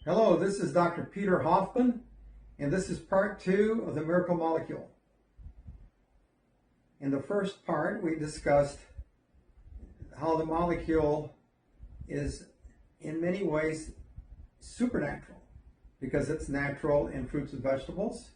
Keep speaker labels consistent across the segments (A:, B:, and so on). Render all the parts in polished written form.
A: Hello, this is Dr. Peter Hoffman, and this is part 2 of the Miracle Molecule. In the first part, we discussed how the molecule is in many ways supernatural because it's natural in fruits and vegetables,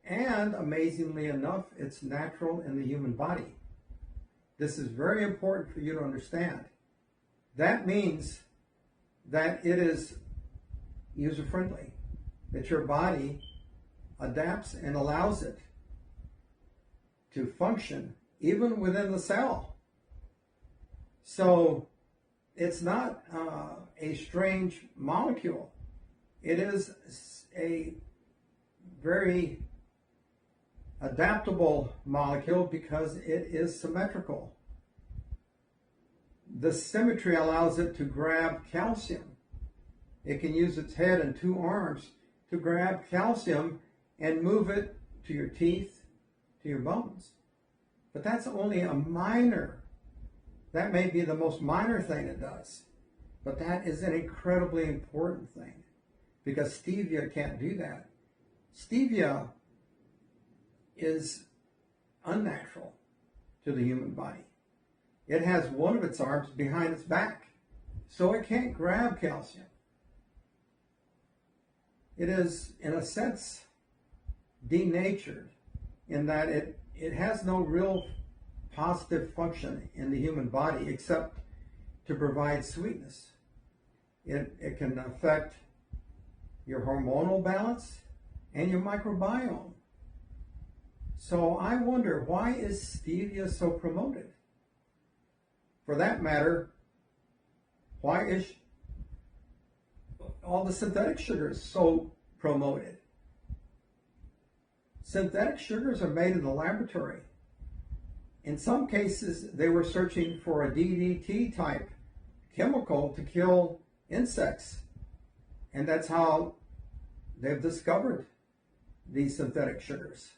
A: and amazingly enough, it's natural in the human body. This is very important for you to understand. That means that it is user-friendly, that your body adapts and allows it to function even within the cell. So it's not a strange molecule. It is a very adaptable molecule because it is symmetrical. The symmetry allows it to grab calcium. It can use its head and 2 arms to grab calcium and move it to your teeth, to your bones. But that's only a minor. That may be the most minor thing it does. But that is an incredibly important thing because stevia can't do that. Stevia is unnatural to the human body. It has one of its arms behind its back, so it can't grab calcium. It is, in a sense, denatured in that it has no real positive function in the human body except to provide sweetness. It can affect your hormonal balance and your microbiome. So I wonder, why is stevia so promoted? For that matter, why is all the synthetic sugars so promoted? Synthetic sugars are made in the laboratory. In some cases, they were searching for a DDT type chemical to kill insects. And that's how they've discovered these synthetic sugars.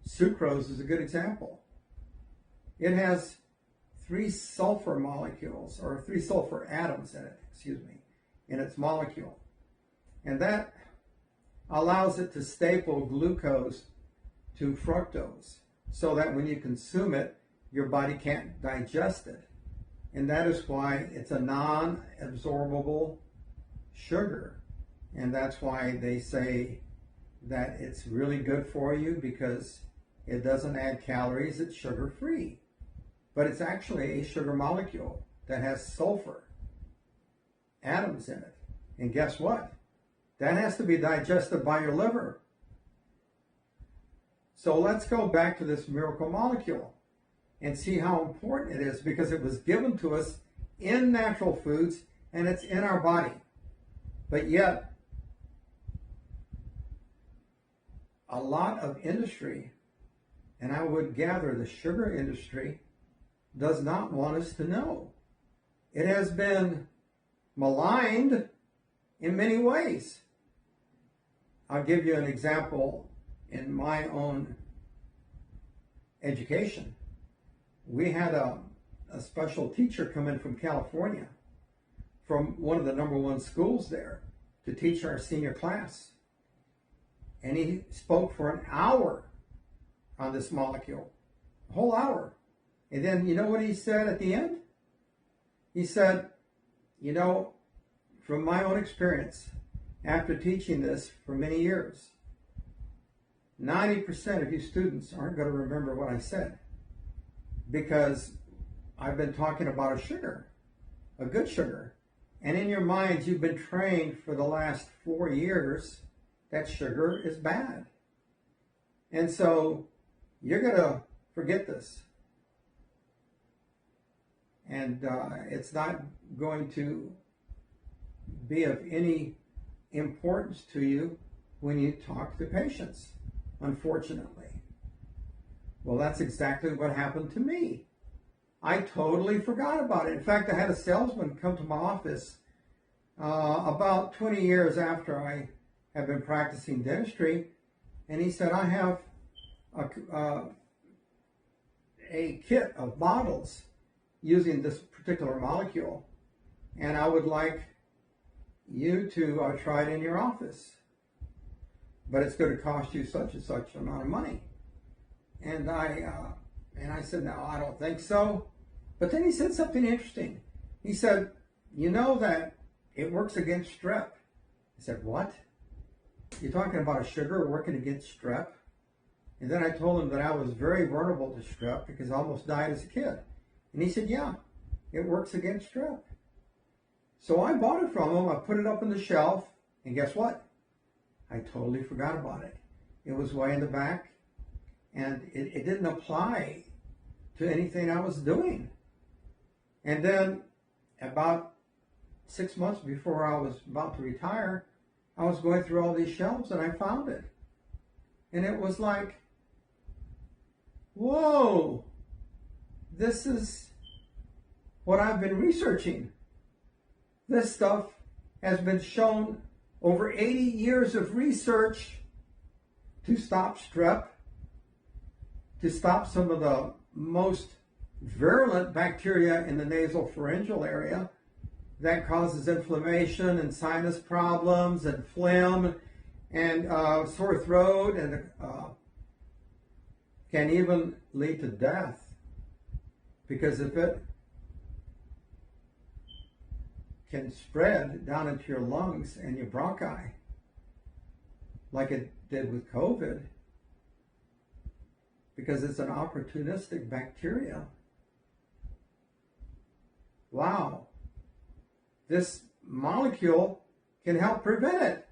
A: Sucrose is a good example. It has 3 sulfur molecules, or 3 sulfur atoms in it, in its molecule. And that allows it to staple glucose to fructose so that when you consume it, your body can't digest it. And that is why it's a non-absorbable sugar. And that's why they say that it's really good for you because it doesn't add calories, it's sugar-free. But it's actually a sugar molecule that has sulfur atoms in it. And guess what? That has to be digested by your liver. So let's go back to this miracle molecule and see how important it is because it was given to us in natural foods and it's in our body. But yet, a lot of industry, and I would gather the sugar industry, does not want us to know. It has been maligned in many ways. I'll give you an example in my own education. We had a special teacher come in from California, from one of the #1 schools there, to teach our senior class. And he spoke for an hour on this molecule, a whole hour. And then you know what he said at the end? He said, from my own experience, after teaching this for many years, 90% of you students aren't going to remember what I said because I've been talking about a sugar, a good sugar. And in your minds, you've been trained for the last 4 years that sugar is bad. And so you're going to forget this. And it's not going to be of any importance to you when you talk to patients, unfortunately. Well, that's exactly what happened to me. I totally forgot about it. In fact, I had a salesman come to my office about 20 years after I had been practicing dentistry, and he said, I have a kit of bottles using this particular molecule, and I would like you to try it in your office, but it's going to cost you such and such amount of money. And I said, no, I don't think so. But then he said something interesting. He said, you know that it works against strep. I said, what? You're talking about a sugar working against strep? And then I told him that I was very vulnerable to strep because I almost died as a kid. And he said, yeah, it works against strep. So I bought it from him. I put it up on the shelf. And guess what? I totally forgot about it. It was way in the back. And it didn't apply to anything I was doing. And then about 6 months before I was about to retire, I was going through all these shelves and I found it. And it was like, whoa, this is what I've been researching. This stuff has been shown over 80 years of research to stop strep, to stop some of the most virulent bacteria in the nasopharyngeal area that causes inflammation and sinus problems and phlegm and sore throat and can even lead to death, because if it can spread down into your lungs and your bronchi like it did with COVID, because it's an opportunistic bacteria. Wow, this molecule can help prevent it.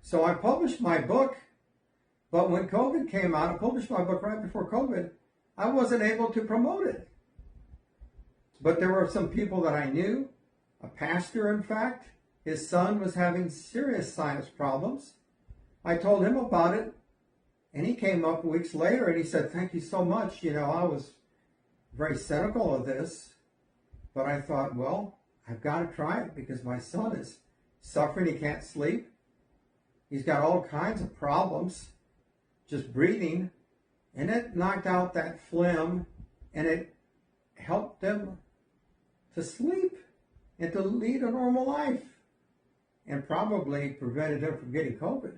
A: So I published my book, but when COVID came out, I published my book right before COVID, I wasn't able to promote it. But there were some people that I knew, a pastor in fact, his son was having serious sinus problems. I told him about it, and he came up weeks later and he said, thank you so much. You know, I was very cynical of this, but I thought, well, I've got to try it because my son is suffering. He can't sleep. He's got all kinds of problems just breathing, and it knocked out that phlegm and it helped him to sleep and to lead a normal life, and probably prevented him from getting COVID.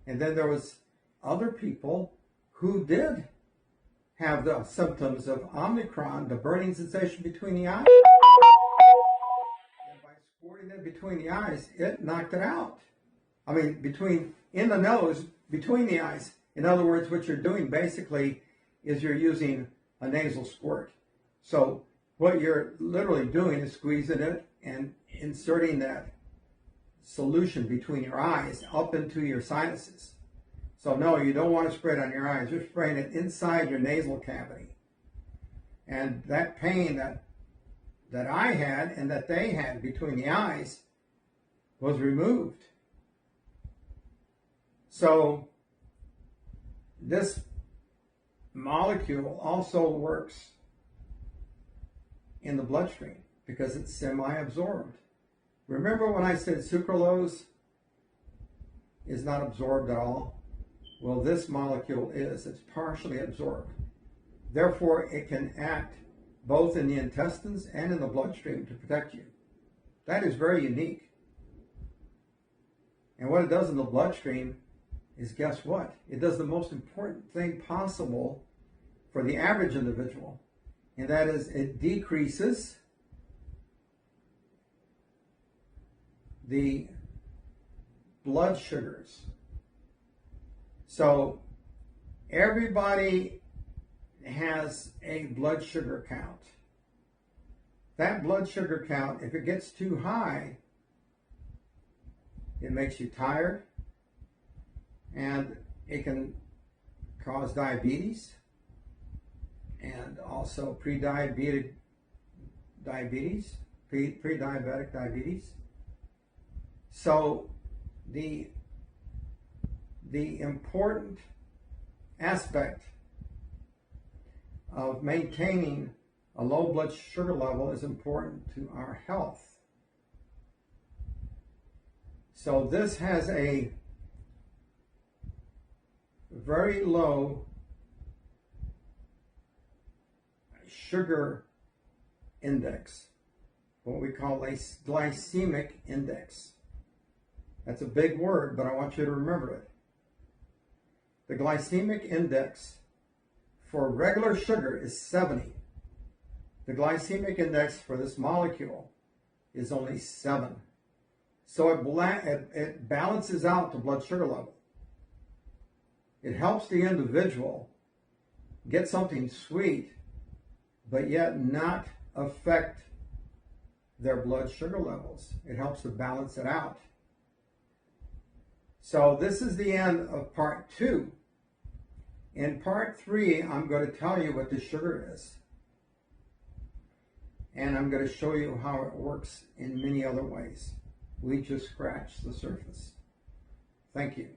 A: And then there was other people who did have the symptoms of Omicron, the burning sensation between the eyes. And by squirting it between the eyes, it knocked it out. I mean, in the nose, between the eyes. In other words, what you're doing basically is you're using a nasal squirt. So what you're literally doing is squeezing it and inserting that solution between your eyes up into your sinuses. So no, you don't want to spray it on your eyes. You're spraying it inside your nasal cavity. And that pain that I had and that they had between the eyes was removed. So this molecule also works in the bloodstream because it's semi-absorbed. Remember when I said sucralose is not absorbed at all? Well, this molecule is. It's partially absorbed. Therefore, it can act both in the intestines and in the bloodstream to protect you. That is very unique. And what it does in the bloodstream is, guess what? It does the most important thing possible for the average individual, and that is it decreases the blood sugars. So everybody has a blood sugar count. That blood sugar count, if it gets too high, it makes you tired, and it can cause diabetes and also pre-diabetic diabetes. So the important aspect of maintaining a low blood sugar level is important to our health. So this has a very low sugar index, what we call a glycemic index. That's a big word, but I want you to remember it. The glycemic index for regular sugar is 70. The glycemic index for this molecule is only 7. So it balances out the blood sugar level. It helps the individual get something sweet, but yet not affect their blood sugar levels. It helps to balance it out. So this is the end of part 2. In part 3, I'm going to tell you what the sugar is. And I'm going to show you how it works in many other ways. We just scratched the surface. Thank you.